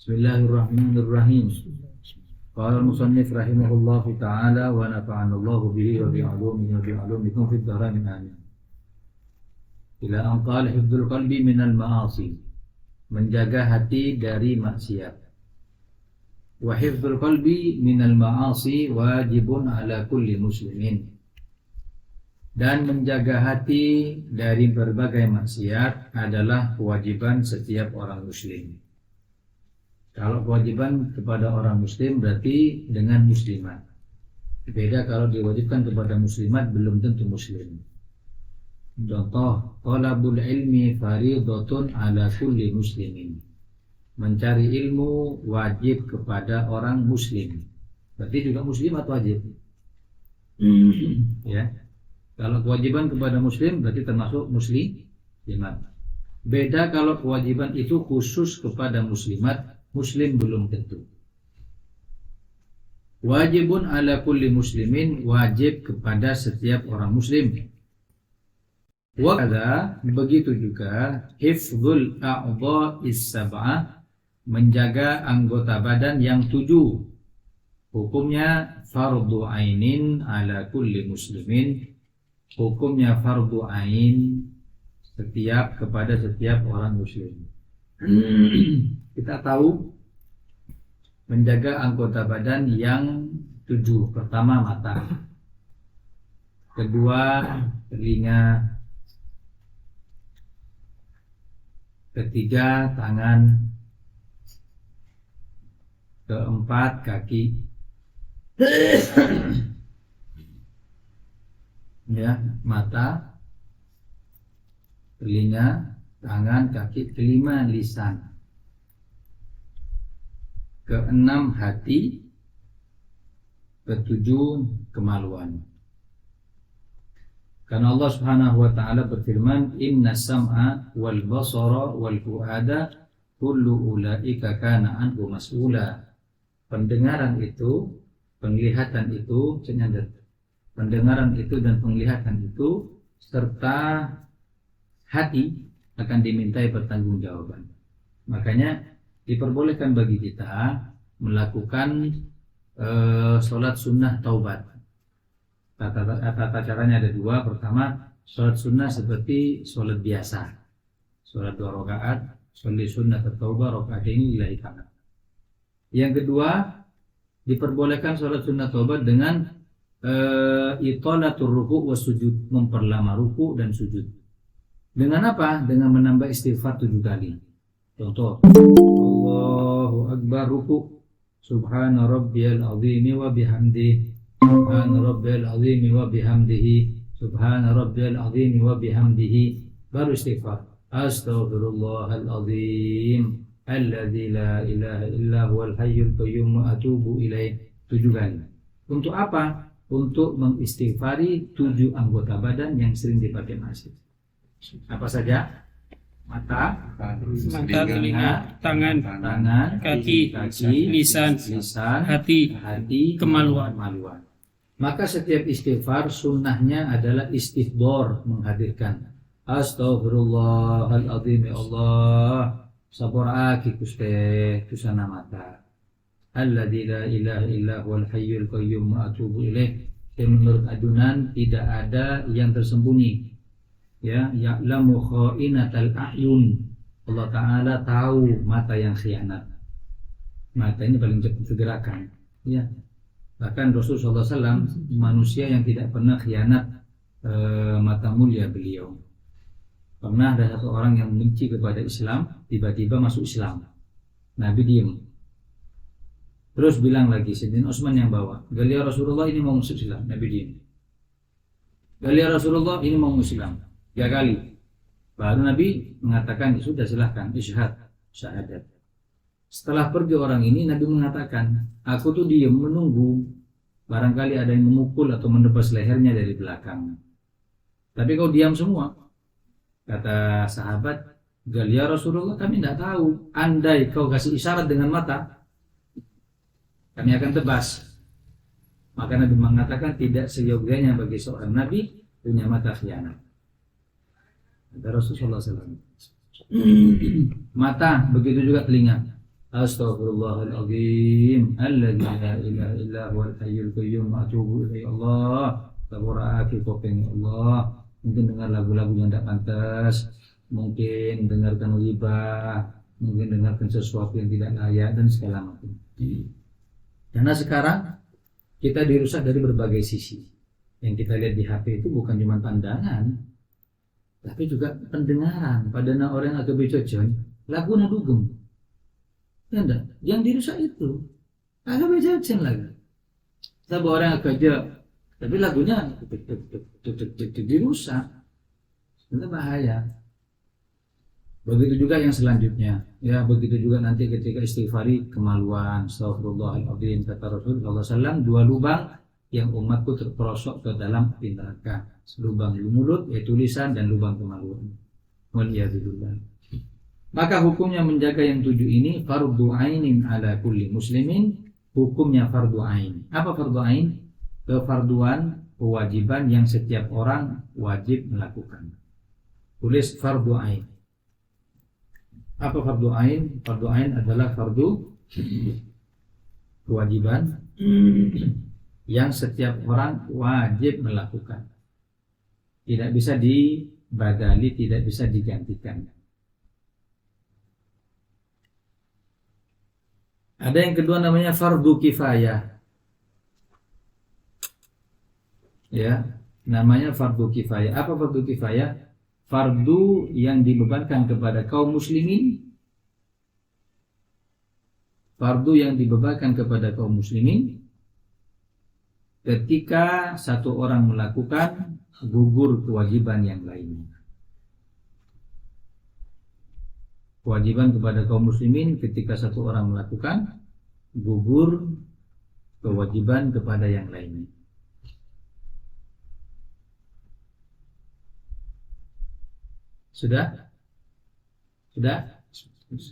Bismillahirrahmanirrahim. Qala al-musannif rahimahullahu ta'ala wa nafa'anallahu bihi wa bi'ulumihi wa bi'ulumikum fid dharain amin. Ila an qala hifdzul qalbi minal ma'asi, menjaga hati dari maksiat. Wa hifdzul qalbi minal ma'asi wajibun ala kulli muslimin. Dan menjaga hati dari berbagai maksiat adalah kewajiban setiap orang muslim. Kalau kewajiban kepada orang muslim berarti dengan muslimat. Beda kalau diwajibkan kepada muslimat belum tentu muslim. Contoh, talabul ilmi fardhatun ala kulli muslimin. Mencari ilmu wajib kepada orang muslim. Berarti juga muslimat wajib. Ya. Kalau kewajiban kepada muslim berarti termasuk muslimat. Beda kalau kewajiban itu khusus kepada muslimat, muslim belum tentu. Wajibun ala kulli muslimin, wajib kepada setiap orang muslim. Wakada, begitu juga hifdzul a'dha'is sab'ah, menjaga anggota badan yang 7. Hukumnya fardhu ainin ala kulli muslimin. Hukumnya fardhu ain kepada setiap orang muslim. Kita tahu menjaga anggota badan yang 7. Pertama mata, kedua telinga, ketiga tangan, keempat kaki. Ya, mata, telinga, tangan, kaki, kelima lisan, keenam hati, ketujuh kemaluan. Karena Allah Subhanahu wa taala berfirman, "Inna sam'a wal basara wal fuada kullu ulaika kana anhu mas'ula." Pendengaran itu, penglihatan itu, pendengaran itu dan penglihatan itu serta hati akan dimintai pertanggungjawaban. Makanya diperbolehkan bagi kita melakukan sholat sunnah taubat. Tata caranya ada 2. Pertama, sholat sunnah seperti sholat biasa, sholat 2 rakaat, sholat sunnah taubat rakaat ini lillahi ta'ala. Yang kedua, diperbolehkan sholat sunnah taubat dengan italatur ruku' was sujud, memperlama ruku' dan sujud. Dengan apa? Dengan menambah istighfar 7 kali. Contoh, Allahu Akbar ruku', subhana rabbiyal azimi wa bihamdihi, subhana rabbiyal azimi wa bihamdihi, subhana rabbiyal azimi wa bihamdihi. Baru istighfar, astaghfirullahal azim alladzi la ilaha illa huwal hayyul qayyum wa atubu ilaih. 7 kali. Untuk apa? Untuk mengistighfari 7 anggota badan yang sering dipakai maksiat. Apa saja? Mata, telinga, tangan, kaki, lisan, hati, kemaluan. Maka setiap istighfar sunnahnya adalah istighdor, menghadirkan astaghfirullahaladzim, ya Allah, saboraki kuste kusana mata, alladzi la ilaha illa huwal hayyul qayyum wa atubu ilaih. Dan menurut adunan tidak ada yang tersembunyi. Ya, ya'lamu kha'inatal a'yun. Allah Ta'ala tahu mata yang khianat. Mata ini paling cepat pergerakan. Ya. Bahkan Rasulullah SAW manusia yang tidak pernah khianat, mata mulia beliau. Pernah ada satu orang yang membenci kepada Islam, tiba-tiba masuk Islam. Nabi diem. Terus bilang lagi, Sayyidina Utsman yang bawa, "Galia Rasulullah ini mau masuk Islam." Nabi diem. "Galia Rasulullah ini mau masuk Islam." 3 kali. Baru Nabi mengatakan, "Sudah silahkan, isyhad, syahadat." Setelah pergi orang ini, Nabi mengatakan, "Aku tuh diem menunggu, barangkali ada yang memukul atau menebas lehernya dari belakang. Tapi kau diam semua." Kata sahabat, "Galia Rasulullah, kami tidak tahu. Andai kau kasih isyarat dengan mata, kami akan tebas." Maka Nabi mengatakan, tidak seyogyanya bagi seorang Nabi punya mata khianat. Kata Rasulullah SAW. Mata, begitu juga telinga. Astaghfirullahaladzim alladzi la ilaha illa huwal hayyul qayyum wa atubu ilaihi. Allah tabaraka kopeng Allah. Mungkin dengar lagu-lagu yang tidak pantas, mungkin dengarkan ghibah, mungkin dengarkan sesuatu yang tidak layak dan segala macam. Karena sekarang kita dirusak dari berbagai sisi. Yang kita lihat di HP itu bukan cuma pandangan, tapi juga pendengaran. Padahal orang yang agak becocoy, lagu na dugem. Ya enggak? Yang dirusak itu agak becocoy lagi. Tapi orang yang kerja, tapi lagunya dirusak. Itu bahaya. Begitu juga yang selanjutnya. Ya, begitu juga nanti ketika istighfari kemaluan. Astagfirullahaladzim, kata Rasulullah SAW, 2 lubang yang umatku terperosok ke dalam api neraka. Lubang mulut, yaitu lisan, dan lubang kemaluan. Waliyadzubillah. Maka hukumnya menjaga yang 7 ini fardhu ainin ala kulli muslimin. Hukumnya fardhu ain. Apa fardhu ain? Kefarduan, kewajiban yang setiap orang wajib melakukan. Tulis fardhu ain. Apa fardhu ain? Fardhu ain adalah fardu kewajiban yang setiap orang wajib melakukan. Tidak bisa dibadali, tidak bisa digantikan. Ada yang kedua namanya fardu kifayah. Ya, namanya fardu kifayah. Apa fardu kifayah? Fardu yang dibebankan kepada kaum muslimin. Fardu yang dibebankan kepada kaum muslimin ketika satu orang melakukan, gugur kewajiban yang lainnya. Kewajiban kepada kaum muslimin ketika satu orang melakukan, gugur kewajiban kepada yang lainnya. Sudah? Sudah?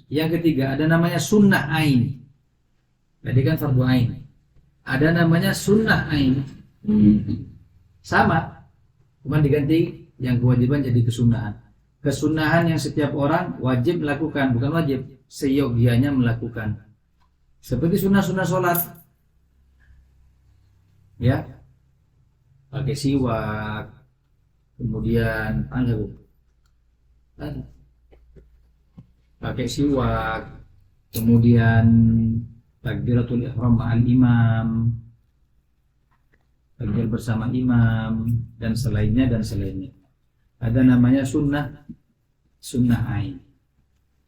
Yang ketiga ada namanya sunnah ain. Tadi kan fardu ain. Ada namanya sunnah ain. Sama, cuma diganti yang kewajiban jadi kesunahan. Kesunahan yang setiap orang wajib melakukan, bukan wajib, seyogianya melakukan. Seperti sunnah-sunnah sholat. Ya, pakai siwak, kemudian pakai siwak, kemudian takbiratul ihram ma'al imam, takbir bersama imam, dan selainnya. Ada namanya sunnah ain.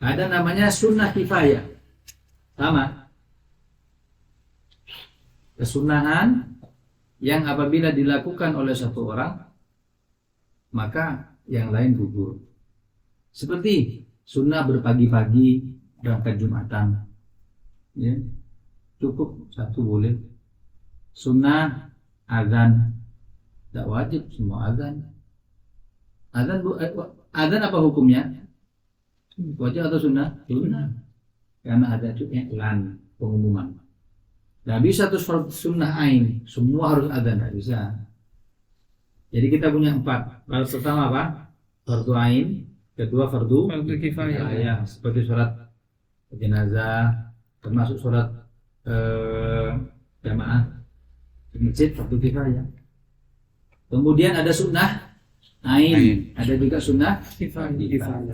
Ada namanya sunnah kifayah. Sama. Kesunahan yang apabila dilakukan oleh satu orang, maka yang lain gugur. Seperti sunnah berpagi-pagi berangkat Jumatan, ya, cukup satu boleh. Sunnah azan, tidak wajib semua azan. Azan apa hukumnya? Wajib atau sunnah? Sunnah. Karena ada itu iklan, pengumuman. Tidak bisa terus sunnah ain, semua harus azan, tidak bisa. Jadi kita punya 4. Pertama apa? Fardu ain. Kedua fardu kifayah, ya, seperti sholat jenazah, termasuk sholat jamaah di masjid, fardu kifayah. Kemudian ada sunnah ain, ada juga sunnah kifayah.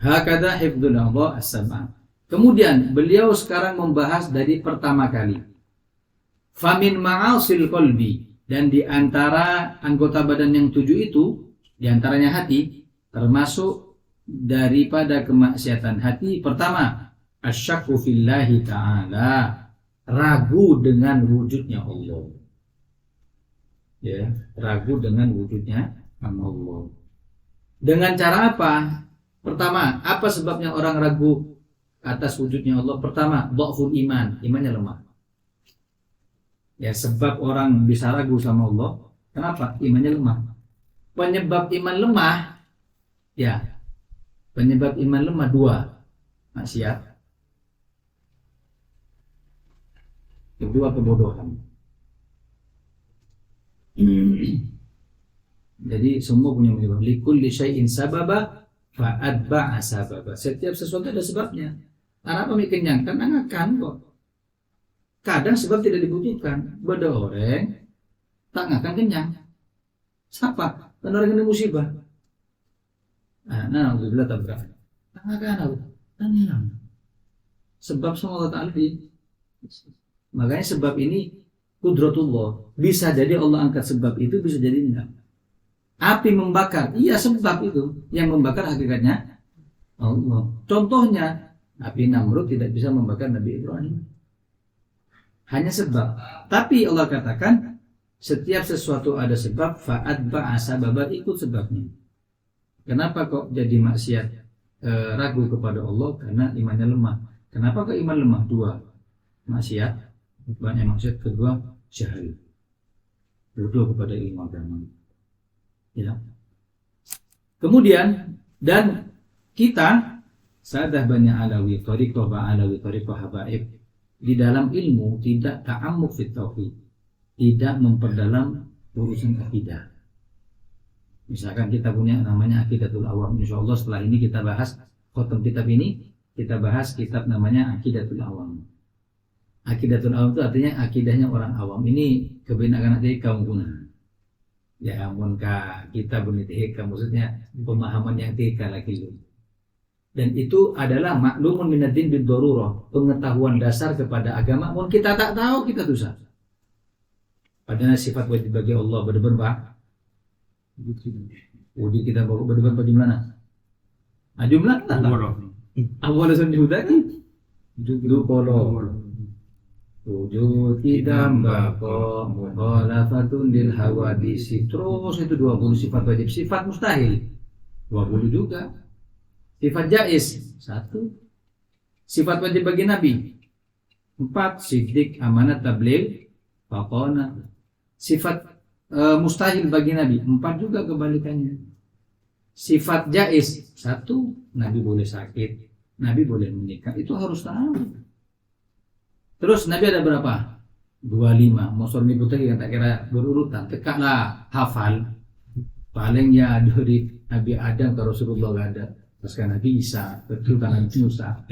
Hakadha hifdzul a'dha as-sab'ah. Kemudian beliau sekarang membahas dari pertama kali. Famin ma'asil qalbi, dan di antara anggota badan yang 7 itu, di antaranya hati, termasuk daripada kemaksiatan hati. Pertama, asyakku fillahi ta'ala, ragu dengan wujudnya Allah. Ya, ragu dengan wujudnya Allah. Dengan cara apa? Pertama, apa sebabnya orang ragu atas wujudnya Allah? Pertama, dha'ful iman, imannya lemah. Ya, sebab orang bisa ragu sama Allah, kenapa? Imannya lemah. Penyebab iman lemah, ya, penyebab iman lemah 2, maksiat. Kedua, kebodohan. Jadi semua punya penyebab. Likulli syai'in sababa fa'atba'a sababa. Setiap sesuatu ada sebabnya. Arab pamit kenyang kan angakan kok. Kadang sebab tidak dibutuhkan. Beda orang tak ngakan kenyang. Siapa? Kan orang kena musibah. Nah, alhamdulillah tabrak. Tak ngakan aku. Tenang. Sebab sama Allah Ta'ala makanya sebab ini kudratullah. Bisa jadi Allah angkat sebab itu, bisa jadi enggak. Api membakar, iya sebab itu. Yang membakar hakikatnya Allah. Contohnya, api Namrud tidak bisa membakar Nabi Ibrahim. Hanya sebab. Tapi Allah katakan, setiap sesuatu ada sebab, fa'atba'a sababan, ikut sebabnya. Kenapa kok jadi maksiat ragu kepada Allah? Karena imannya lemah. Kenapa kok iman lemah? Dua, maksiat. Banyak maksiat. Kedua, jahil. Bodoh kepada ilmu agama. Ya. Kemudian, dan kita sadah banyak alawi thariqah wa alawi thariqah habaib, di dalam ilmu tidak ta'ammuk fit tauhid, tidak memperdalam urusan akidah. Misalkan kita punya namanya Aqidatul Awam, insyaallah setelah ini kita bahas khotam kitab ini, kita bahas kitab namanya Aqidatul Awam. Aqidatul Awam itu artinya akidahnya orang awam. Ini kebenaran dari kaum kuno. Ya ampun kak, kita bernitik maksudnya pemahaman yang tika lagi. Dan itu adalah maklumun minaddin bid darurah, pengetahuan dasar kepada agama. Mun kita tak tahu, kita dosa. Padahal sifat wajib bagi Allah berdebar pak. Wujud kita bawa berdebar pada jumlah nah jumlah tak awal sunjudaki du polo wujud idam bako mukhalafatun lil hawadisi. Terus itu 20 sifat wajib. Sifat mustahil 20 juga. Sifat jaiz 1. Sifat wajib bagi Nabi 4. Siddiq, amanat, tabligh, faqona. Sifat mustahil bagi Nabi 4 juga kebalikannya. Sifat jaiz 1. Nabi boleh sakit, Nabi boleh menikah. Itu harus tahu. Terus Nabi ada berapa? 25. Mosor ni putih yang tak kira berurutan. Tekaklah hafal. Paling ya dari Nabi Adam ke Rasulullah gak ada. Terus kan Nabi Isa, betul kan Nabi Musa.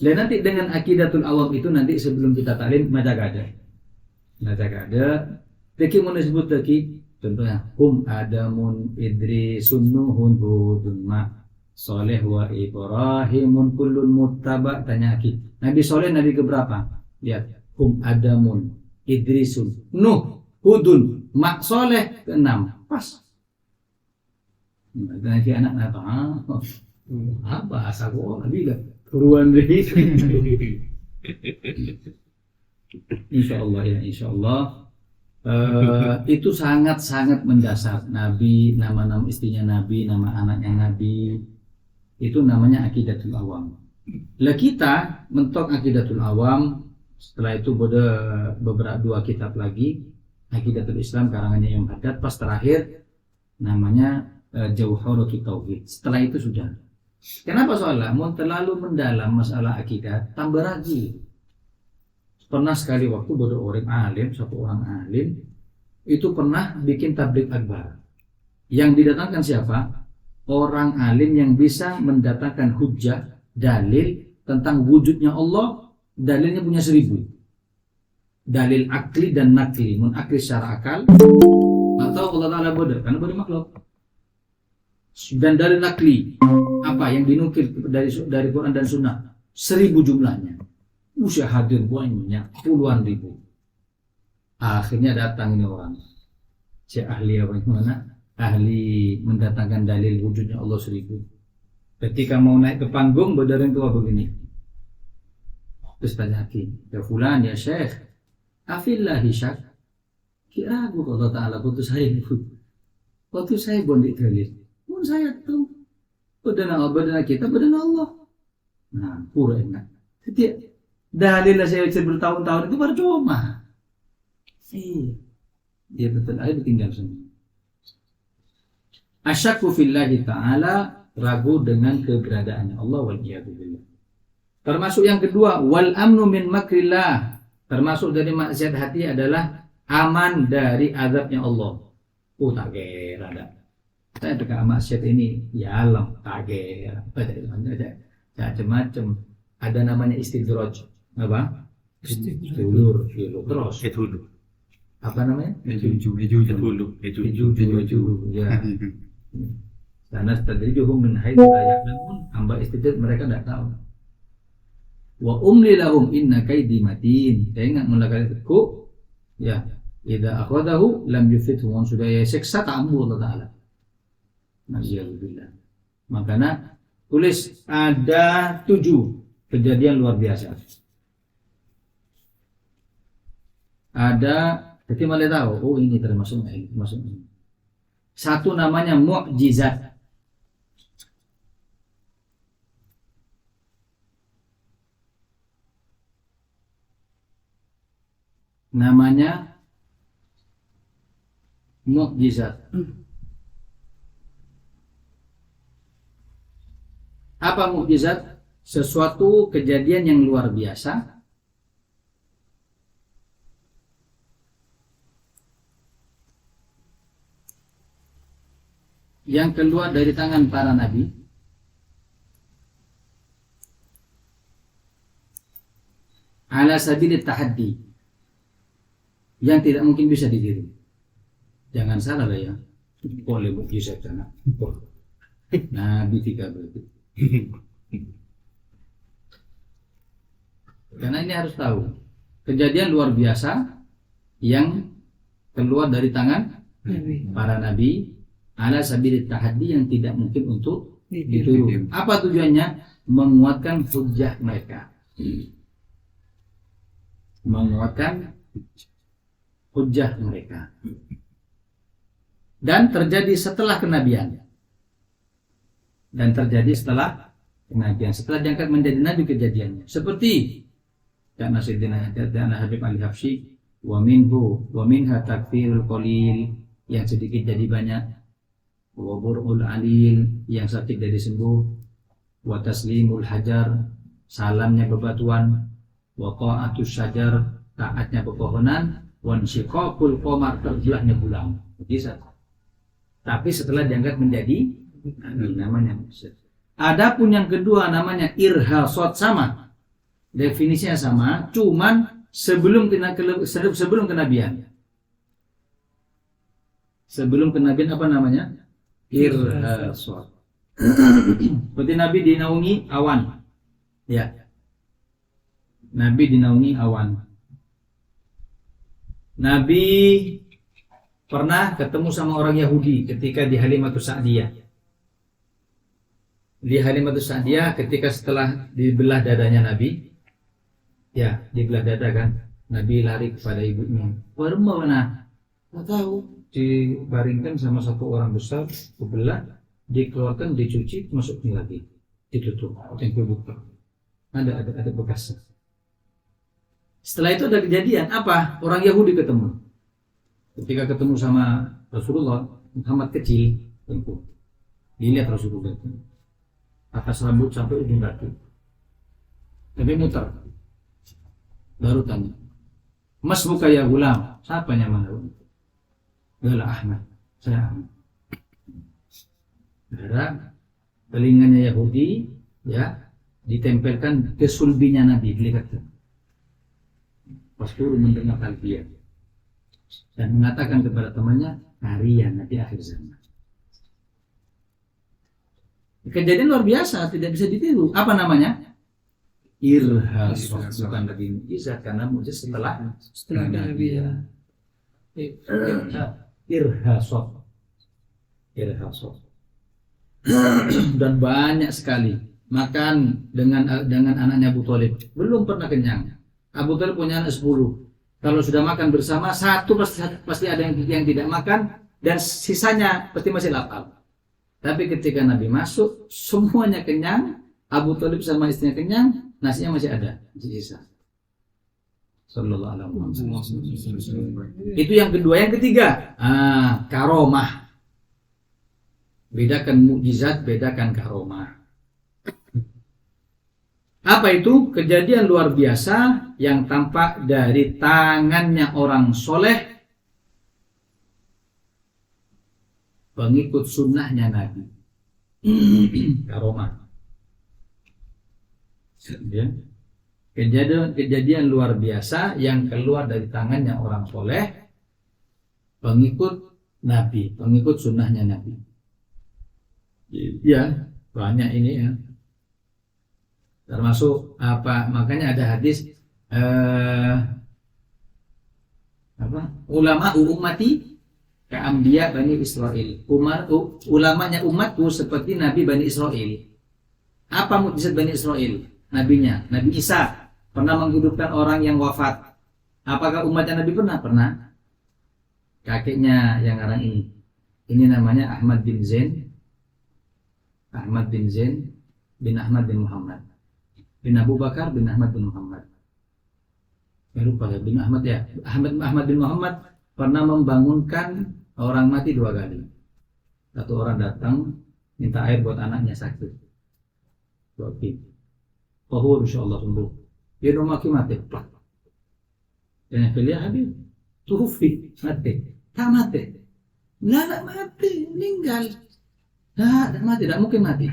Dan nanti dengan Aqidatul Awam itu nanti sebelum kita taklim macam ada. Teki mau disebut teki. Contohnya Adamun Idrisun Nuhun Hudun Ma Soleh wa Ibrahimun kullun muttaba. Tanya Aki, Nabi Soleh Nabi keberapa? Lihat, Adamun, Idrisun, Nuh, Hudun, Mak Soleh, ke-6. Pas. Nanti anak apa asal gua bilang turuan dari insyaallah ya insyaallah. Itu sangat-sangat mendasar. Nabi, nama-nama istrinya Nabi, nama anaknya Nabi, itu namanya Aqidatul Awam. Lah kita mentok Aqidatul Awam. Setelah itu beberapa 2 kitab lagi, Aqidatul Islam karangannya Imam Haddad. Pas terakhir namanya Jauharatul Tauhid. Setelah itu sudah. Kenapa soalnya mau terlalu mendalam masalah akidah, tambah lagi. Pernah sekali waktu bodoh orang alim, satu orang alim itu pernah bikin tabligh akbar. Yang didatangkan siapa? Orang alim yang bisa mendatangkan hujjah, dalil tentang wujudnya Allah. Dalilnya punya 1000. Dalil akli dan nakli. Mun akli secara akal atau Allah Ta'ala bodoh, karena bodoh makhluk. Dan dalil nakli apa yang dinukil dari Quran dan Sunnah 1000 jumlahnya. Usia hadir banyak, puluhan ribu. Akhirnya datang ini orang, si ahli apa mana? Ahli mendatangkan dalil wujudnya Allah 1000. Ketika mau naik ke panggung, berdarah tua begini. Terus tanya lagi, ya fulan ya syekh, afillahi syak, kira aku Allah Ta'ala putus saya waktu saya bondik dalil, pun saya tuh badana kita, badana Allah. Nah, pura enak. Jadi dalil saya bertahun-tahun itu percuma. Dia betul aja tinggal semua. Asyakku fillahi ta'ala, ragu dengan keberadaannya Allah waliyadzubillah. Termasuk yang kedua, wal amnu min makrillah. Termasuk dari maksiat hati adalah aman dari azabnya Allah. Tak kira ada. Saya dekat maksiat ini, ya Allah, tak kira. Macam-macam. ada namanya istidraj. Apa? Dulur. Terus apa namanya? Hulu. Ya. Karena tadrijuhum min haitsu la ya'lamun, hamba istidraj mereka tidak tahu. Wa umli lahum inna kaidi matin. Saya ingat melakukan itu, ya, idza akhadahu lam yufithu, sudah ya siksa ta'amul Allah Ta'ala. Nabiyabillah. Makanya tulis ada 7 kejadian luar biasa. Ada, jadi malah tahu, oh ini termasuk ini. Satu namanya mukjizat. Namanya mukjizat. Apa mukjizat? Sesuatu kejadian yang luar biasa yang keluar dari tangan para nabi ala sabili tahaddi, yang tidak mungkin bisa ditiru. Jangan salah lah ya, boleh mukjizat karena Nabi 3 berarti. Karena ini harus tahu kejadian luar biasa yang keluar dari tangan para nabi ala sabili tahaddi, yang tidak mungkin untuk ditiru. Apa tujuannya? Menguatkan hujjah mereka. Menguatkan hujjah mereka. Dan terjadi setelah kenabian. Setelah diangkat menjadi nabi kejadiannya. Seperti karena Sayyidina Habib Ali Habsyi, wa minha takfirul qalil, yang sedikit jadi banyak, wa bur'ul alil, yang sakit jadi sembuh, wa taslimul hajar, salamnya bebatuan, wa ta'atus syajar, taatnya pepohonan, wa insyiqaqul qamar, terbelahnya bulan. Bisa. Tapi setelah diangkat menjadi namanya mukjizat. Adapun yang kedua namanya irhasat, sama. Definisinya sama, cuman sebelum kenabian. Sebelum kenabian apa namanya? Irhasat. Seperti Nabi dinaungi awan. Ya. Nabi dinaungi awan. Nabi pernah ketemu sama orang Yahudi ketika di Halimatus Sa'diyah. Di Halimatus Sa'diyah ketika setelah dibelah dadanya Nabi, ya dibelah dada kan, Nabi lari kepada ibunya. Mana? Nggak tahu. Dibaringkan sama satu orang besar, dibelah, dikeluarkan, dicuci, masukin lagi, ditutup, buka. Ada bekasnya. Setelah itu ada kejadian apa? Orang Yahudi ketemu. Ketika ketemu sama Rasulullah, Muhammad kecil, tentu dilihat Rasulullah itu atas rambut sampai ujung kaki, tapi muter. Baru tanya, Mas buka ya gulam, siapa namanya? Adalah Ahmad, saya Ahmad. Karena telinganya Yahudi, ya, ditempelkan ke sulbinya Nabi, dilihat. Pas turun mendengar talbiyah dan mengatakan kepada temannya, harian nanti akhir zaman. Kejadian luar biasa, tidak bisa ditiru. Apa namanya? Irhasat, bukan lagi mukjizat, karena mukjizat setelah kenabian. Irhasat. Dan banyak sekali makan dengan anaknya Abu Thalib, belum pernah kenyang. Abu Thalib punya anak 10. Kalau sudah makan bersama, satu pasti ada yang tidak makan, dan sisanya pasti masih lapar. Tapi ketika Nabi masuk, semuanya kenyang. Abu Thalib sama istrinya kenyang, nasinya masih ada, masih sisa. Sallallahu alaihi wasallam. Itu yang kedua. Yang ketiga, karomah. Bedakan mukjizat, bedakan karomah. Apa itu? Kejadian luar biasa yang tampak dari tangannya orang soleh, pengikut sunnahnya Nabi. Karomah. Ya. Kejadian luar biasa yang keluar dari tangannya orang soleh, pengikut Nabi, pengikut sunnahnya Nabi. Ya, banyak ini ya. Termasuk apa? Makanya ada hadis ulama ummati ka'ambiya Bani Israel. Ulamanya umatku seperti Nabi Bani Israel. Apa mukjizat Bani Israel? Nabinya, Nabi Isa pernah menghidupkan orang yang wafat. Apakah umatnya Nabi pernah? Pernah. Kakeknya yang orang ini. Ini namanya Ahmad bin Zain. Ahmad bin Zain bin Ahmad bin Muhammad. Bin Abu Bakar bin Ahmad bin Muhammad. Lupa ya, bin Ahmad ya. Ahmad bin Muhammad pernah membangunkan orang mati 2 kali. Satu orang datang minta air buat anaknya sakit. Tahur insyaallah sembuh. Di rumah mati. Dan yang habis tufi mati. Tak mati. Nggak mati, meninggal. Tak mati, tak mungkin mati.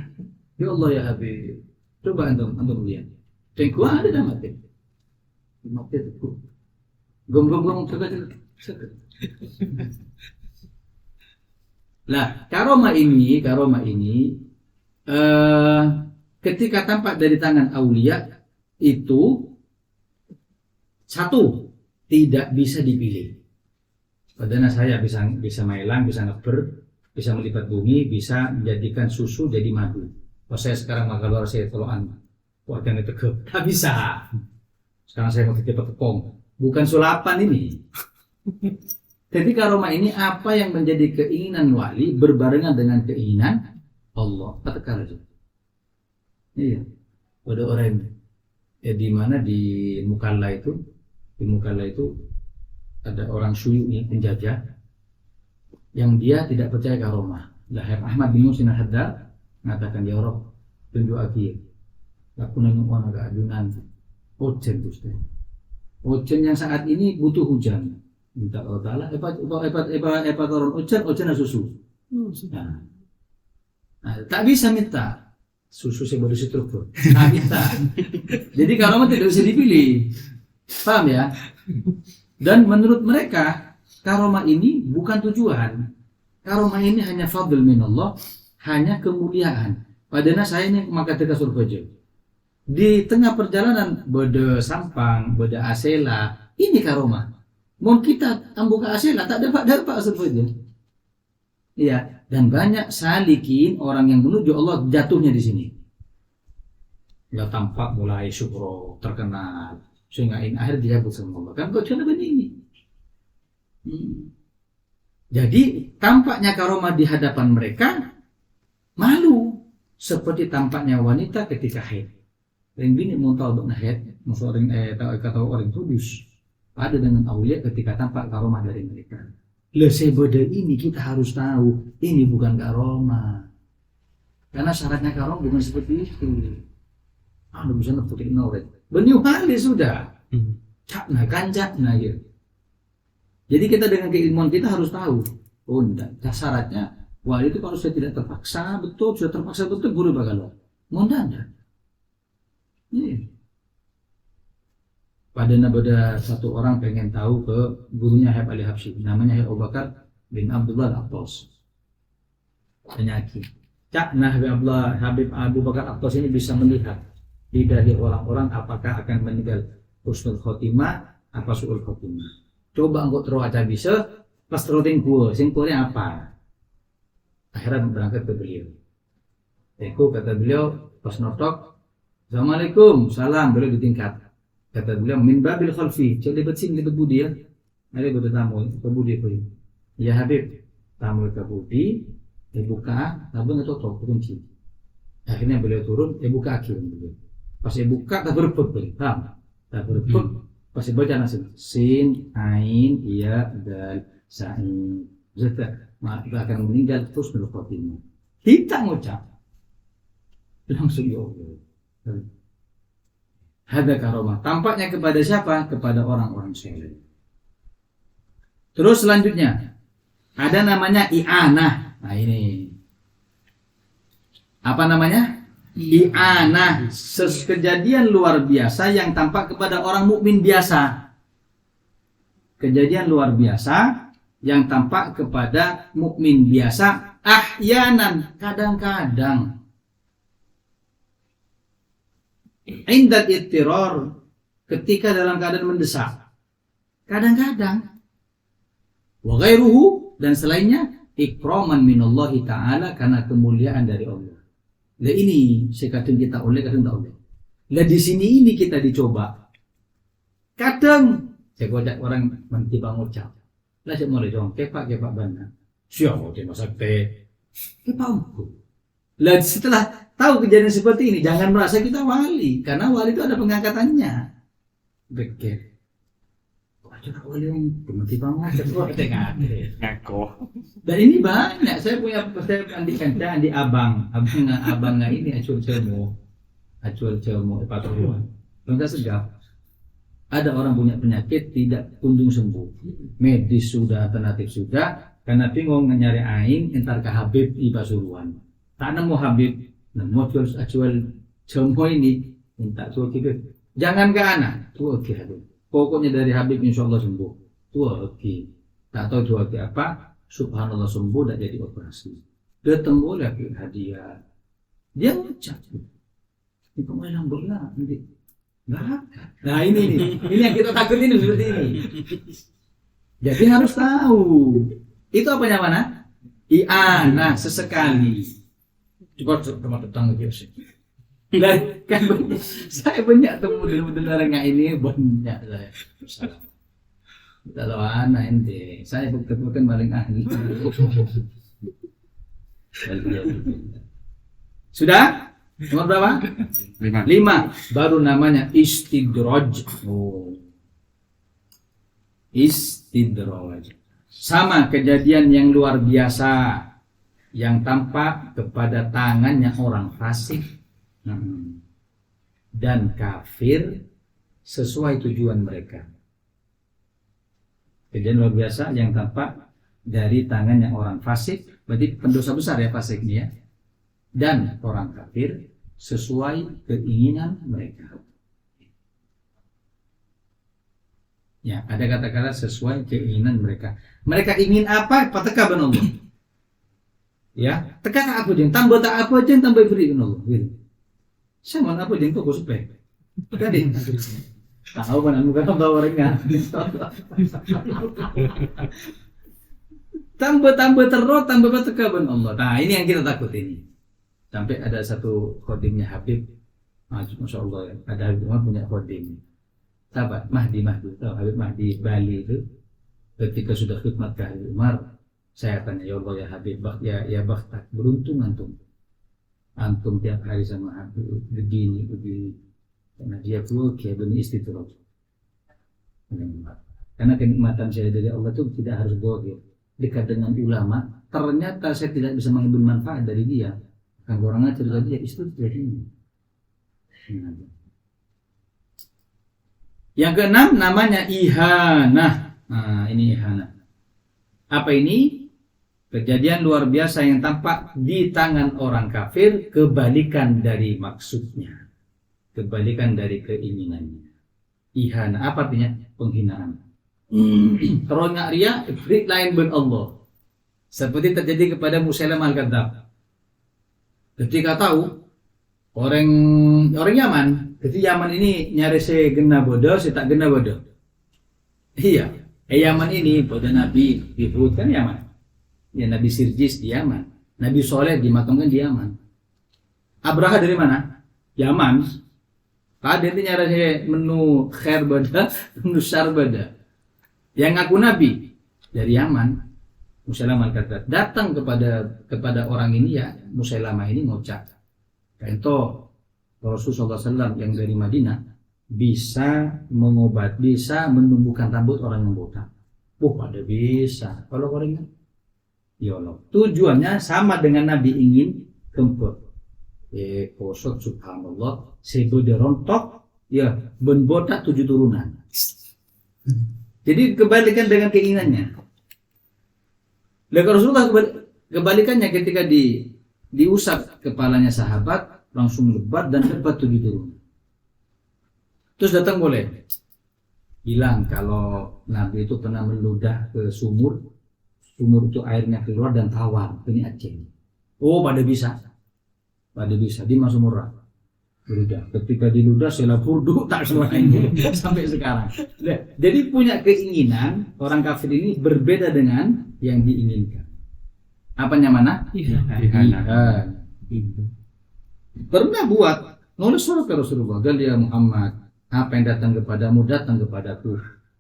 Ya Allah ya Habib. Coba antum lihat. Tengku ada dah mati. Mati itu. Gom terkejut. Lah, karomah ini ketika tampak dari tangan aulia itu satu tidak bisa dipilih. Padahal saya bisa mailang, bisa ngeber, bisa melipat bumi, bisa menjadikan susu jadi madu. Kalau saya sekarang makan luar saya teloan, buat yang tegap, tak bisa. Sekarang saya mau cepat tepung, bukan sulapan ini. Jadi karomah ini apa yang menjadi keinginan wali berbarengan dengan keinginan Allah. Katakan aja. Iya, ada orang di mana di Mukalla itu ada orang Syu'i penjajah yang dia tidak percaya karomah. Lahir Ahmad bin Musin al-Haddad mengatakan ya Rabb tunjuk aku nanya orang agak adunan hujan hujan yang saat ini butuh hujan. Minta Allah Ta'ala epat orang hujan susu. Nah, tak bisa minta susu sebagai struktur. Tak bisa. Jadi karomah tidak bisa dipilih. Paham ya? Dan menurut mereka karomah ini bukan tujuan. Karomah ini hanya fadl minallah, hanya kemuliaan. Padahal saya ini maka tegas surga. Di tengah perjalanan beda sampang, beda asela, ini karomah. Mau kita ambuka asela tak dapat surga. Iya, dan banyak salikin orang yang menuju Allah jatuhnya di sini. Ya tampak mulai syukro terkenal, sehingga akhir dia sama Allah. Kan kau coba ini. Jadi tampaknya karomah di hadapan mereka malu seperti tampaknya wanita ketika haid. Yang bini muntah untuk haid, orang kata orang kudus. Ada dengan aulia ketika tampak karomah dari mereka. Lesebeda ini kita harus tahu ini bukan karomah. Karena syaratnya karomah bukan seperti itu. Anda bisa neputin noret. Beniu hali sudah. Cakna kancakna gitu. Jadi kita dengan keilmuan kita harus tahu. Oh enggak, syaratnya. Wah itu kalau saya tidak terpaksa betul, sudah terpaksa betul guru bakal. Mau enggak? Iya. Padahal ada satu orang pengen tahu ke gurunya Habib Ali Habsyi, namanya Habib Abu Bakar bin Abdullah Al-Attas. Penyakit. Nah Habib Abu Bakar Al-Attas ini bisa melihat di dari orang-orang apakah akan meninggal husnul khotimah apa su'ul khotimah. Coba engkau terus aja bisa pas terutin gua, singkulnya apa? Akhirnya berangkat ke beliau. Kata beliau pas notok, Assalamualaikum, salam, beliau ditingkat. Kata beliau min babil khalfi, coba libat budi ya. Ada betul tamu ke budi pun. Ya Habib, tamu ke budi, buka, tapi nggak tutup kunci. Akhirnya beliau turun, buka akhirnya beliau. Pas buka tak berebut beliau, paham? Tak berebut, pas baca nasib sin, ain, iya, dal, sain, zeta, maka akan meninggal terus menurut khotimah. Kita ngucap, langsung ya Allah. Hada karomah. Tampaknya kepada siapa? Kepada orang-orang saleh. Terus selanjutnya ada namanya i'anah. Nah ini apa namanya? I'anah, kejadian luar biasa yang tampak kepada orang mukmin biasa. Kejadian luar biasa yang tampak kepada mukmin biasa, ahyanan, kadang-kadang. Indal ittirar, ketika dalam keadaan mendesak. Kadang-kadang. Wa ghairuhu, dan selainnya, ikraman minallahi ta'ala, karena kemuliaan dari Allah. Lah ini sekadang kita oleh, kadang tak oleh. Lah di sini ini kita dicoba. Kadang saya godak orang menti bangucap. Lah saya mulai dong, kepak bana. Siapa dia masak teh? Kepauku. Lah setelah tahu kejadian seperti ini, jangan merasa kita wali, karena wali itu ada pengangkatannya. Begitu. Coba wali yang menti bangucap, ngaco. Dan ini banyak. Saya andi abang ini acur celmo paturuan. Enggak segap. Ada orang punya penyakit tidak kunjung sembuh. Medis sudah, alternatif sudah, karena bingung nyari aing entar ke Habib di Pasuruan. Tak nemu Habib, nemu jual celmo ini minta tuh Habib. Jangan ke anak, tuh Habib. Pokoknya dari Habib insya Allah sembuh. Tuh tak tahu tuh apa. Subhanallah sembuh dan jadi operasi. Datang boleh hadiah. Dia ngucap. Ini pemain bola nanti. Nah ini yang kita takut ini seperti ini. Jadi harus tahu. Itu apanya mana? I'anah sesekali. Coba datang ke sini. Dan kan saya banyak temu dengan orang ini banyak saya. Kalau anak ente, saya bukan paling ahli. Sudah? Nomor berapa? 5. Baru namanya istidraj. Istidraj. Sama kejadian yang luar biasa yang tampak kepada tangannya orang fasik dan kafir sesuai tujuan mereka. Kejadian luar biasa yang tampak dari tangannya orang fasik, berarti pendosa besar ya fasik ini ya, dan orang kafir sesuai keinginan mereka. Ya, ada kata-kata sesuai keinginan mereka. Mereka ingin apa? Pateka ben Allah. Ya, teka tak apa jeng, tambah tak apa jeng, tambah beri ben Allah. Sama apa jeng kok supaya. Tadi. Tahu kan anu kan bawa ringan. Tambah terus, tambah pateka ben Allah. Nah, ini yang kita takut ini. Sampai ada satu khodimnya Habib, Masya Allah ya, ada Habib Umar punya khodim. Sahabat Mahdi, tahu Habib Mahdi Bali itu, ketika sudah khidmat ke Habib Umar, saya tanya, ya Allah ya Habib, ya bakhtak, beruntung antum tiap hari sama Habib begini, karena dia keluar kayak begini istidraj. Karena kenikmatan saya dari Allah itu tidak harus bohong. Dekat dengan ulama, ternyata saya tidak bisa mengambil manfaat dari dia. Kan orangnya cerita dia istidraj ini. Yang keenam namanya ihanah. Nah, ini ihanah. Apa ini? Kejadian luar biasa yang tampak di tangan orang kafir, kebalikan dari maksudnya. Kebalikan dari keinginannya. Ihanah, apa artinya? Penghinaan. Teronyak ria, ibrit lain ben Allah. Seperti terjadi kepada Musailamah al-Kadzdzab. Ketika tahu orang Yaman, jadi Yaman ini nyari saya gena bodoh, saya tak gena bodoh. Iya, Yaman ini pada Nabi Hud kan Yaman, ya Nabi Sirjis di Yaman, Nabi Soleh dimakamkan di Yaman. Abraha dari mana? Yaman. Tadi itu nyari saya menu khair bada, menu syar bada. Yang ngaku Nabi dari Yaman. Musailamah al-Kadzdzab datang kepada orang ini ya, Musailamah ini ngocak. Itu Rasulullah SAW yang dari Madinah bisa mengobat, bisa menumbuhkan rambut orang yang botak. Pada bisa. Kalau orangnya, ya Allah. Tujuannya sama dengan Nabi ingin kempot. Kosot subhanallah, sebeda rontok, ya ben botak 7 turunan. Jadi kebalikan dengan keinginannya. Lalu Rasulullah kebalikannya ketika diusap kepalanya sahabat, langsung lebat dan lebat 7 turun. Terus datang boleh bilang kalau Nabi itu pernah meludah ke sumur itu airnya keluar dan tawar, ini Aceh. Oh, pada bisa di masuk murah. Ludah. Ketika diludah sela purdu tak keluar ini sampai sekarang. Jadi punya keinginan orang kafir ini berbeda dengan yang diinginkan. Apanya mana? Pernah buat nulis surat ke Rasulullah, ya Muhammad, apa yang datang kepadamu datang kepadaku,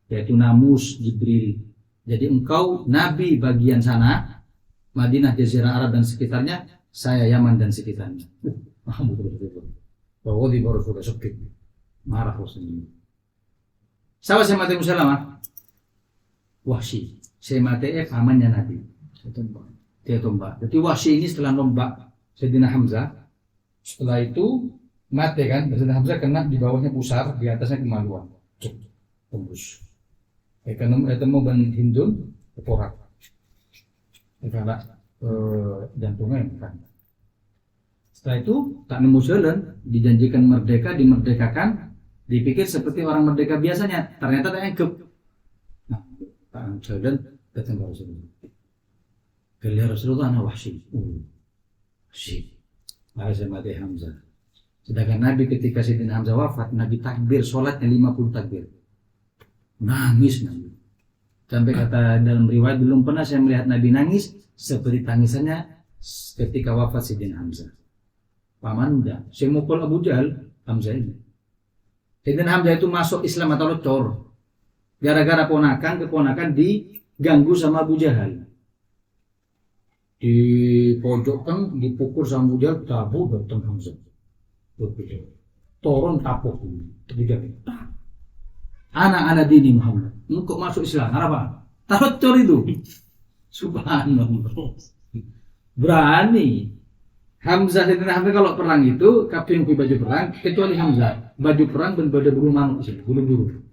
yaitu namus Jibril. Jadi engkau nabi bagian sana, Madinah, Jazirah Arab dan sekitarnya, saya Yaman dan sekitarnya. Bahwa di Rasulullah sakit, marah Rasulullah. Sahabat saya mati Musalamah, Wahsy, saya mati pamannya Nabi. Dia tombak. Jadi Wahsy ini setelah nombak Sayyidina Hamzah, setelah itu mati kan, Sayyidina Hamzah kena di bawahnya pusar, di atasnya kemaluan, tembus. Ketemu ban Hindun, keporak. Karena jantungnya kan. Setelah itu tak nemu jalan, dijanjikan merdeka, dimerdekakan, dipikir seperti orang merdeka biasanya, ternyata tak engkep. Nah, tak jalan, datang ke Rasulullah. Gelar Rasulullah anak Wahsy. Wahsy. Saya mati Hamzah. Sedangkan Nabi ketika Sayyidina Hamzah wafat, Nabi takbir sholatnya 50 takbir. Nangis Nabi. Sampai kata dalam riwayat, belum pernah saya melihat Nabi nangis seperti tangisannya ketika wafat Sayyidina Hamzah. Pamannya, saya mukul Abu Jahal, Hamzah ini. Sayyidina Hamzah itu masuk Islam atau lecor. Gara-gara keponakan diganggu sama Abu Jahal. Dipojokkan, dipukul sama Abu Jahal, tabu datang Hamzah. Turun tapuk. Tertiga. Anak-anak dini Muhammad, engkau masuk Islam, apa? Taruh itu. Subhanallah. Berani. Hamzah dan Hamzah kalau perang itu, kafir yang punya baju perang, kecuali Hamzah. Baju perang dan baju bulu manuk, bulu-bulu.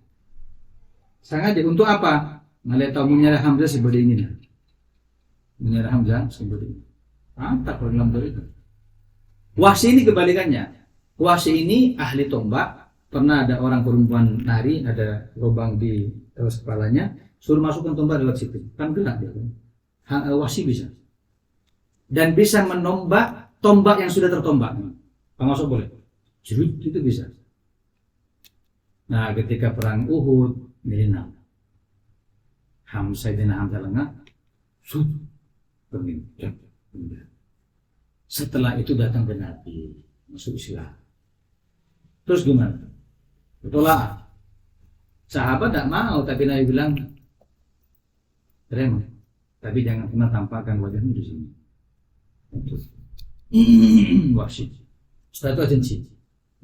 Sengaja untuk apa? Melihat tahu menyerah Hamzah seperti ini. Menyerah Hamzah seperti ini. Tak dalam itu. Wahsy ini kebalikannya. Wahsy ini ahli tombak. Pernah ada orang perempuan nari, ada lubang di kepalanya, suruh masukkan tombak lewat situ. Kan gerak dia. Wahsy bisa. Dan bisa menombak tombak yang sudah tertombak. Masuk boleh. Jerut itu bisa. Nah, ketika perang Uhud, Mina, Hamzah lengah, setelah itu datang ke Nabi, masuk Islam. Terus gimana? Betullah. Sahabat tak mau, tapi Nabi bilang, terima, tapi jangan pernah tampakkan wajahmu di sini. Wahsy. Setelah itu agensi,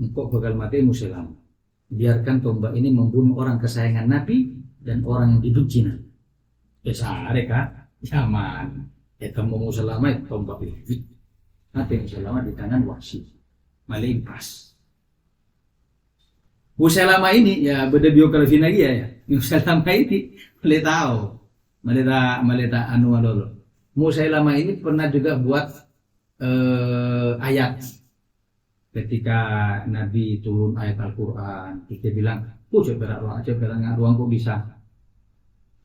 engkau bakal mati Musailamah. Biarkan tombak ini membunuh orang kesayangan Nabi dan orang yang dibenci Nabi. Mereka zaman. Kamu Musailamah tombak itu. Mati Musailamah di tangan Wahsy. Malimpas. Musailamah ini ya beda biografi lagi ya. Musailamah ini meleta anu lolo. Musailamah ini pernah juga buat ayat ketika Nabi turun ayat Al-Quran. Kita bilang, coba ruang kok bisa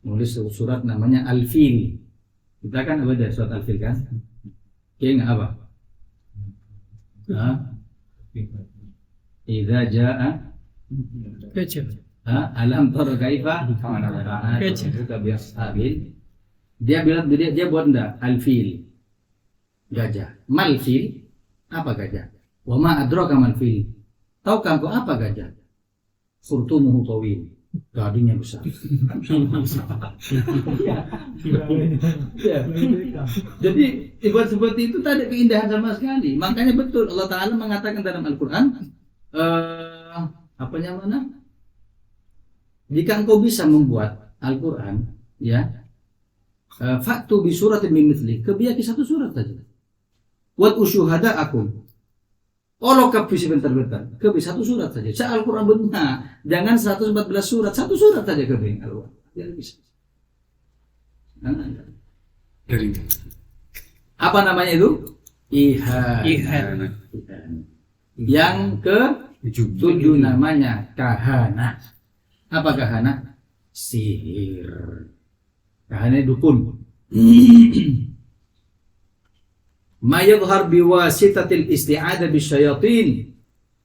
nulis surat namanya Al-Fil. Kita kan ada surat Al-Fil kan? Kayaknya apa? Idza jaa alam tara kaifa dia bilang dia buat enggak al-fil gajah. Mal-fil apa gajah? Wa ma adraka mal-fil. Tahukah kau apa gajah? Khurtumuhu tawil. Gadingnya besar. Jadi ibarat seperti itu tak ada keindahan sama sekali. Makanya betul Allah Ta'ala mengatakan dalam Al-Quran jika engkau bisa membuat Al-Quran faktu bi suratin min mithli, kebiaki satu surat saja. Wat usyuhada akum. Olo kapi sebentar-bentar, kebi satu surat saja. Al-Quran benar, jangan 114 surat, satu surat saja kebi Al-Quran. Jadi bisa. Apa namanya itu? Ihan. Yang ke-7 namanya kahana. Apa kahana? Sihir. Kahana dukun. Ma yadhhar biwasitatil isti'adzah bisyayatin.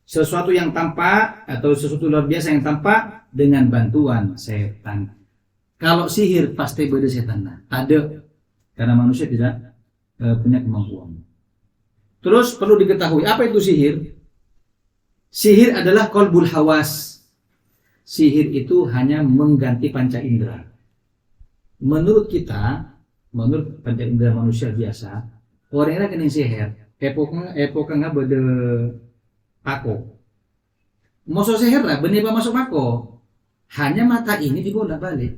Sesuatu yang tampak atau sesuatu luar biasa yang tampak dengan bantuan setan. Kalau sihir pasti beda setan. Ada. Karena manusia tidak punya kemampuan. Terus perlu diketahui apa itu sihir? Sihir adalah qalbul hawas. Sihir itu hanya mengganti panca indera. Menurut kita, menurut panca indera manusia biasa, orang kena sihir. Epoknya beda pako. Masuk sihir lah, benih masuk pako. Hanya mata ini dibolak balik.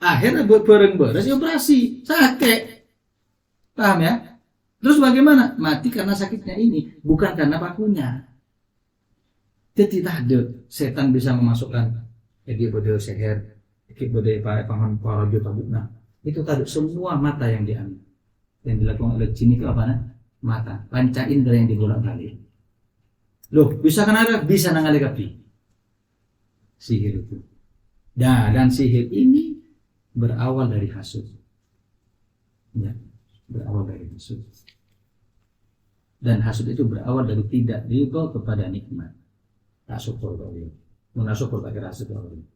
Akhirnya buat beres operasi, sakit. Paham ya? Terus bagaimana? Mati karena sakitnya ini, bukan karena pakunya. Jadi tidak ada setan bisa memasukkan dia beda sihir, dia beda pangan para tabukna. Itu tadi semua mata yang diambil. Yang dilakukan oleh jin itu apa? Mata, panca indera yang dibolak-balik. Loh, bisa kan ada? Bisa nangalikapi sihir itu. Dan sihir ini berawal dari hasud. Ya, berawal dari hasud. Dan hasud itu berawal dari tidak ridho kepada nikmat. Tak syukur kau dia. Mana syukur pakai hasud kau dia.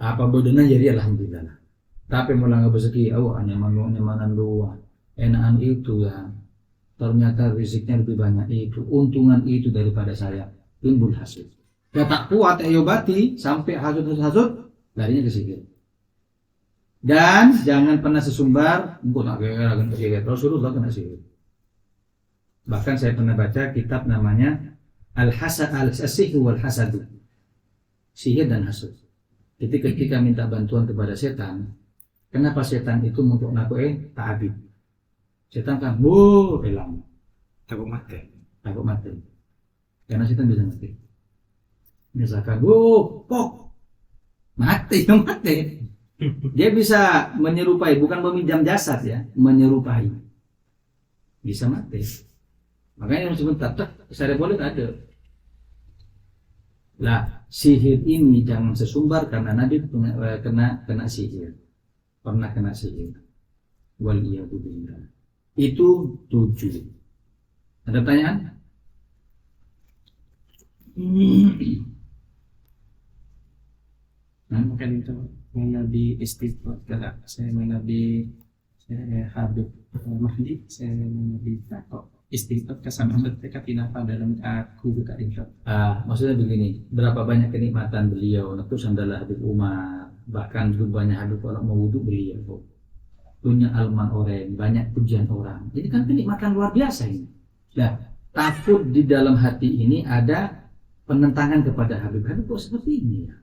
Apa bodona jadi alhamdulillah. Tapi mulai rezeki, hanya nyaman dua. Enakan itu ya. Ternyata rezekinya lebih banyak itu, untungan itu daripada saya. Timbul hasud. Ya tak kuat ayobati sampai hasud larinya ke sihir. Dan jangan pernah sesumbar, engkau tak kira akan sihir. Rasulullah kena sihir. Bahkan saya pernah baca kitab namanya Al-Hasad Al-Sihir wal Hasadu. Sihir dan hasud. Jadi ketika minta bantuan kepada setan, kenapa setan itu untuk ngakuin ta'abid? Setan kan, hilang. Takut mati. Karena setan bisa mati. Misalkan, pok. Mati. Dia bisa menyerupai, bukan meminjam jasad ya, menyerupai. Bisa mati. Makanya yang sebentar, saya boleh ada. Lah, sihir ini jangan sesumbar karena Nabi kena sihir. Pernah kena sihir. Waliyahudillah. Itu 7. Ada pertanyaan? Mungkin itu Nabi istighfar kalau saya Nabi Habib Mahdi, saya Nabi Tato istighfar kesama mereka tinapa dalam aku buka itu. Maksudnya begini, berapa banyak kenikmatan beliau, itu sandalah Habib Umar, bahkan banyak Habib orang mau wudhu beliau. Punya alman orang, banyak pujian orang. Jadi kan kenikmatan luar biasa ini. Nah, takut di dalam hati ini ada penentangan kepada Habib. Habib kok seperti ini ya?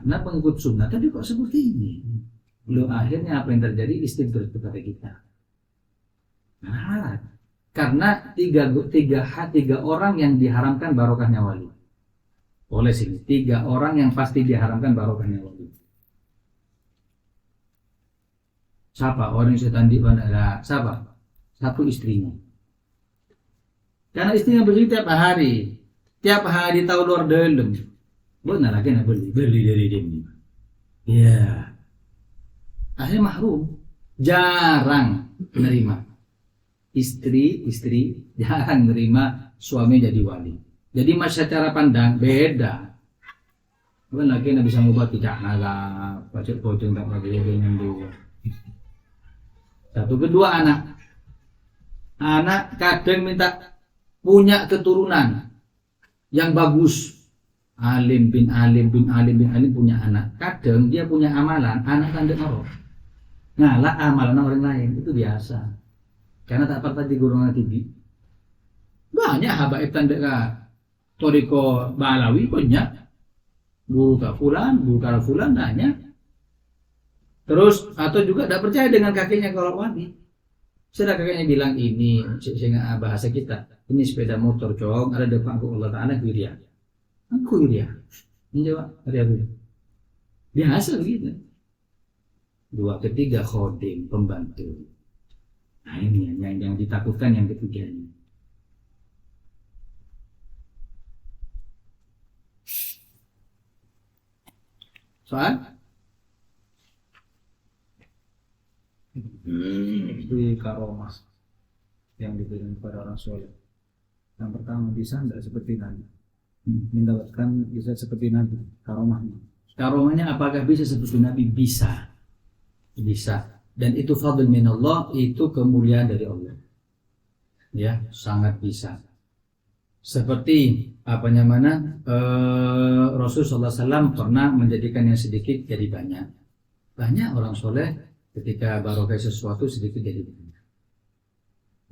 Nah, pengikut sunnah tapi kok seperti ini? Lalu akhirnya apa yang terjadi? Istighfar kepada kita. Nah, karena tiga orang yang diharamkan barokahnya wali. Oleh sini, 3 orang yang pasti diharamkan barokahnya wali. Siapa? Orang yang setan di bandara. Siapa? Satu istrinya. Karena istrinya bersih tiap hari. Tiap hari tahu luar dalam. Benar lagi nak beli dari dia. Ya. Akhirnya mahrum. Jarang menerima. Istri jarang menerima suami jadi wali. Jadi masa cara pandang beda. Benar lagi nak bisa ngubah tidak naga. Pocok-pocok tak pakai dengan dua. Satu kedua anak kadang minta punya keturunan yang bagus, alim bin alim punya anak. Kadang dia punya amalan anak tanda orang ngalah amalan orang lain, itu biasa karena tak pernah di golongan tinggi. Banyak habaib tanda ka toriko balawi banyak, buka fulan banyak. Terus atau juga tidak percaya dengan kakeknya kalau wali. Sudah kakeknya bilang ini sehingga bahasa kita ini sepeda motor cong ada depan Allah Taala kuria. Aku kuria. Menjawab ada apa? Biasa begitu. 2, ketiga khodim pembantu. Nah ini yang ditakutkan yang ketiga ini. Soal? Di karomah yang diberikan kepada orang soleh. Yang pertama, bisa tidak seperti Nabi? Mendapatkan bisa seperti Nabi, karomahnya. Karomahnya apakah bisa seperti Nabi? Bisa. Bisa. Dan itu fadl minallah, itu kemuliaan dari Allah. Ya, sangat bisa. Seperti Rasulullah SAW pernah menjadikan yang sedikit jadi banyak. Banyak orang soleh ketika barokah sesuatu sedikit jadi banyak.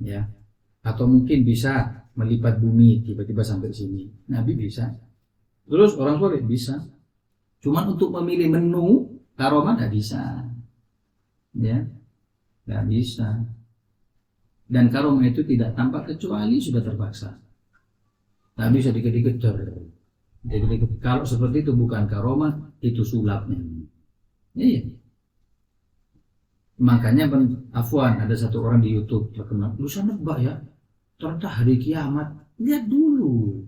Ya. Atau mungkin bisa melipat bumi tiba-tiba sampai sini. Nabi bisa. Terus orang soleh bisa. Cuman untuk memilih menu karomah nggak bisa. Ya, nggak bisa. Dan karomah itu tidak tampak kecuali sudah terpaksa. Nggak bisa dikejar. Kalau seperti itu bukan karomah, itu sulapnya. Iya. Makanya afwan, ada satu orang di YouTube terkenal, lu sana nebak ya, ternyata hari kiamat. Lihat dulu,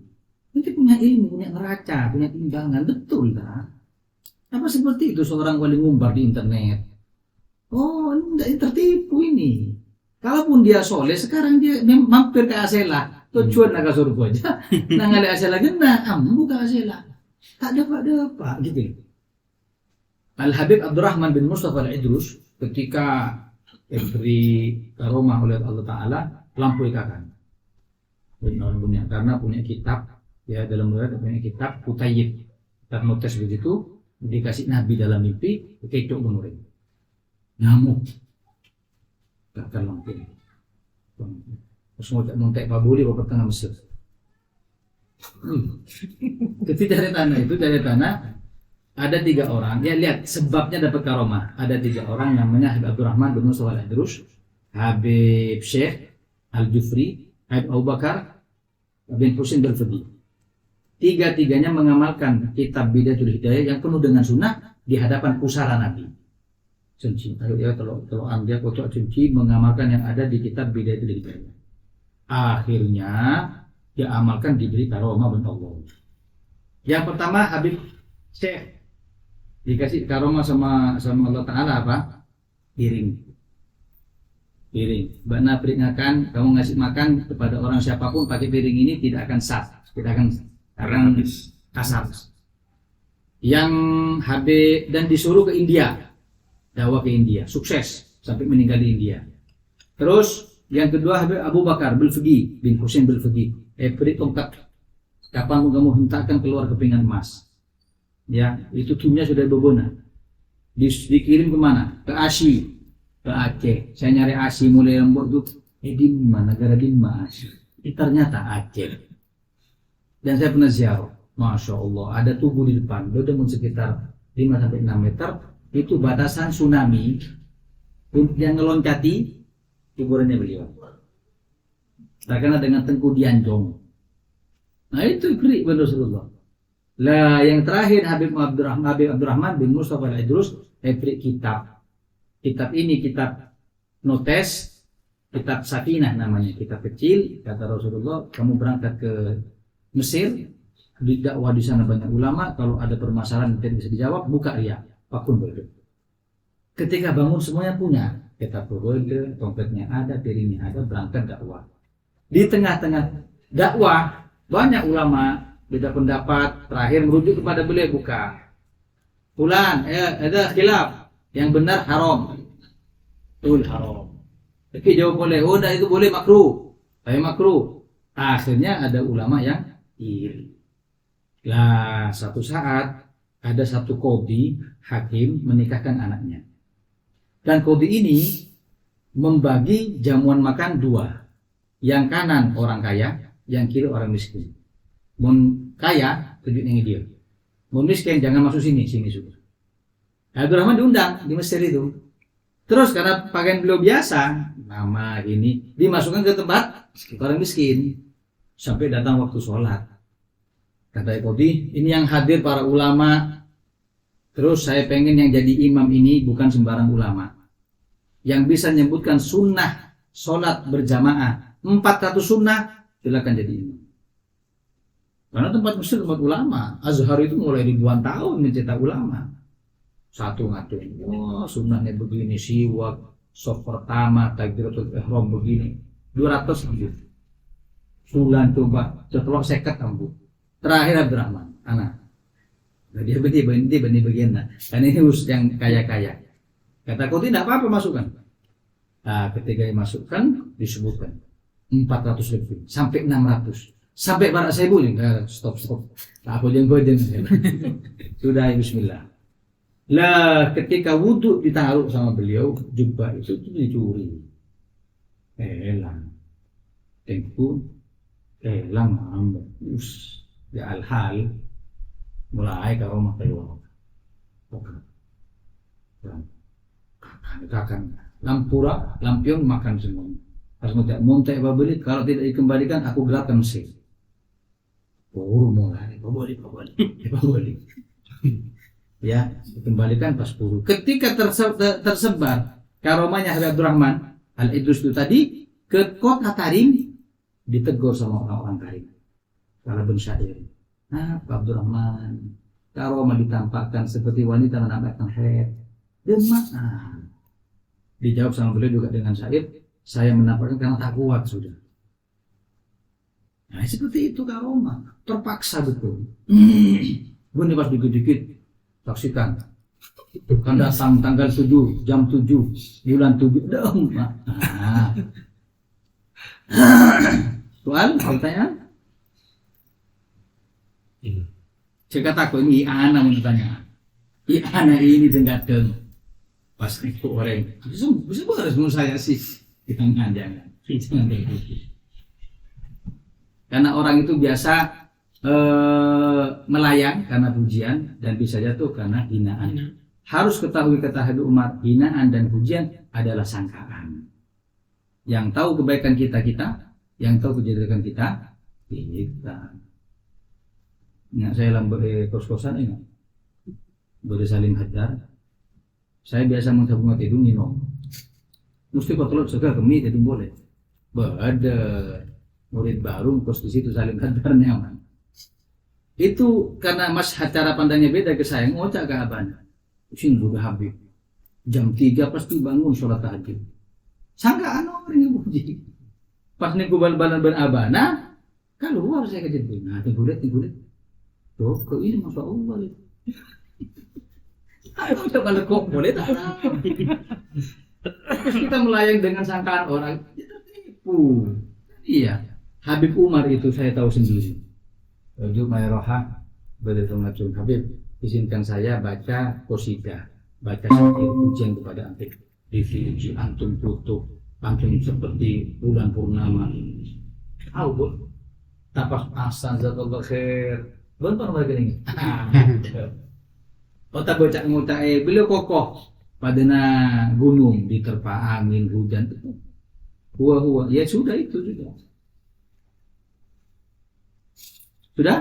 nanti punya ilmu, punya neraca, punya timbangan, betul kan? Apa seperti itu seorang wali ngumbar di internet? Oh, enggak, tertipu ini. Kalaupun dia soleh, sekarang dia mampir ke Asela, tujuan nak ke surga aja. Nah ngali Asela gena, buka Asela, tak dapat gitu. Al Habib Abdurrahman bin Mustafa Al-Idrus ketika diberi karomah oleh Allah Ta'ala, lampu ikakan. Karena punya kitab, ya dalam riwayat punya kitab Kutayyib, kitab notes begitu, dikasih Nabi dalam mimpi, kecok menurin. Nyamuk. Gagal lampu. Terus montek Pak Budi bapak tengah Mesir. Jadi dari tanah ada 3 orang. Ya lihat sebabnya dapat karomah. Ada 3 orang namanya Habib Abdurrahman bin Mustafa Al-Idrus, Habib Syekh Al-Jufri, Habib Abu Bakar bin Husain Al-Fadi. 3-tiganya mengamalkan kitab Bidayatul Hidayah yang penuh dengan sunnah di hadapan pusara Nabi. Cunci, ya kalau Anda kotor cunci mengamalkan yang ada di kitab Bidayatul Hidayah. Akhirnya dia amalkan diberi karomah oleh Allah. Yang pertama Habib Syekh dikasih karomah sama Allah Ta'ala apa? Piring. Mbak Nah peringatkan, kamu ngasih makan kepada orang siapapun pakai piring ini tidak akan sah, tidak akan kasar. Yang Habib dan disuruh ke India, dakwah ke India, sukses sampai meninggal di India. Terus yang kedua Habib Abu Bakar Bilfigi bin Husain Bilfigi, beri tongkat, kapan kamu hentakkan keluar kepingan emas. Ya, itu timnya sudah bebona. Dikirim kemana? Ke Asia, ke Aceh. Saya nyari Asia mulai lembut tuh. Di mana? Negara di mana Asia? Ternyata Aceh. Dan saya pernah ziarah. Masya Allah, ada tubuh di depan. Dia udah sekitar 5-6 meter. Itu batasan tsunami. Yang ngeloncati kuburannya beliau. Terkena dengan Tengku Dianjong. Nah itu krik Rasulullah. Lah yang terakhir Habib Abdurrahman bin Mustafa Al-Idrus beri kitab. Kitab ini kitab notes, kitab Sakinah namanya, kitab kecil. Kata Rasulullah, kamu berangkat ke Mesir, dakwah di sana banyak ulama, kalau ada permasalahan yang tidak bisa dijawab, buka ya, apapun boleh. Ketika bangun semuanya punya, kitab berboleh, tongkatnya ada, piringnya ada, berangkat dakwah. Di tengah-tengah dakwah banyak ulama beda pendapat, terakhir merujuk kepada beliau, buka. Fulan, ada khilaf, yang benar haram. Betul haram. Tapi jawab boleh, oh itu boleh makruh. Tapi makruh. Akhirnya ada ulama yang iri. Lah, satu saat ada satu qadhi hakim menikahkan anaknya. Dan qadhi ini membagi jamuan makan 2. Yang kanan orang kaya, yang kiri orang miskin. Mun kaya tunjukin dia, mun miskin jangan masuk sini sudah. Abdurrahman diundang di Mesir itu. Terus karena pakaian beliau biasa, nama ini dimasukkan ke tempat orang miskin sampai datang waktu sholat. Kata Qadhi, ini yang hadir para ulama. Terus saya pengen yang jadi imam ini bukan sembarang ulama, yang bisa menyebutkan sunnah sholat berjamaah 400 sunnah, silakan jadi imam. Karena tempat Mesir tempat ulama, Azhar itu mulai ribuan tahun mencetak ulama. satu ngatur, wah sunnahnya begini, siwak, soft pertama, takbiratul ihram begini, 200 ambu. Bulan coba, setelah seket ambu. Terakhir Abdurrahman, anak. Nah, dia berhenti bagian nah. Kan ini urus yang kaya-kaya. Kataku tidak apa-apa masukkan. Nah, ketika dimasukkan disebutkan 400 lebih sampai 600 sampai para seribu nih. Stop. Aku jenggodeng. Sudah bismillah. Lah ketika wudhu ditaruh sama beliau jubah itu dicuri. Elang. Tempo elang ambek. Ya al-hal mulai ke rumah keluar. Kakak Lampura, lampion makan semua. Harus montek babeli, kalau tidak dikembalikan aku gerakkan mesin. Mulai, babeli. Ya, dikembalikan pas puru. Ketika tersebar karomanya Habib Abdurrahman Al-Idrus itu tadi ke kota Tarim, ditegur sama orang-orang Tarim. Para bensyair. Nah, Pak Abdurrahman, karomah ditampakkan seperti wanita menampakkan haid. Demak. Dijawab sama beliau juga dengan syair, saya menampakkan karena tak kuat sudah. Nah, seperti itu karomah, terpaksa betul. Gue pas dikit-dikit saksikan kan datang tanggal 7 jam 7 bulan 7 dong. Soal pertanyaan saya katakan ini anak mau tanya anak ini dengarkan pas itu orang bisa menurut saya sih jangan karena orang itu biasa melayang karena pujian dan bisa jatuh karena hinaan. Harus ketahui kata Habib Umar, hinaan dan pujian adalah sangkaan. Yang tahu kebaikan kita, yang tahu kejelekan kita. Nah, saya lambat kos-kosan ingat. Boleh saling hadar. Saya biasa menghubung itu minum. Mesti kalau segala kemi itu boleh. Ada murid baru kos di situ saling hadar nyaman. Itu karena cara pandangnya beda ke saya, ngocak ke abana. Sini udah Habib. Jam 3 pasti bangun sholat tahajud. Sangkaan orang yang puji. Pas nih bal-balan ben abana, keluar saya ke jendela. Nah, tunggu deh. Tuh, kok ini Masya Allah. Ayo kalau kok boleh tak? Terus kita melayang dengan sangkaan orang, kita tipu. Iya, Habib Umar itu saya tahu sendiri. Tujuh Mayroha berdatang Habib, izinkan saya baca qasidah, baca syair pujian kepada antum. Dipuji antum tutup, antum seperti bulan purnama. Tahu bu? Tapak asan zakallah khair. Benar mereka ini. Otak bocah ngutak beliau kokoh pada gunung diterpa angin hujan. Huwa ya sudah itu sudah. Sudah?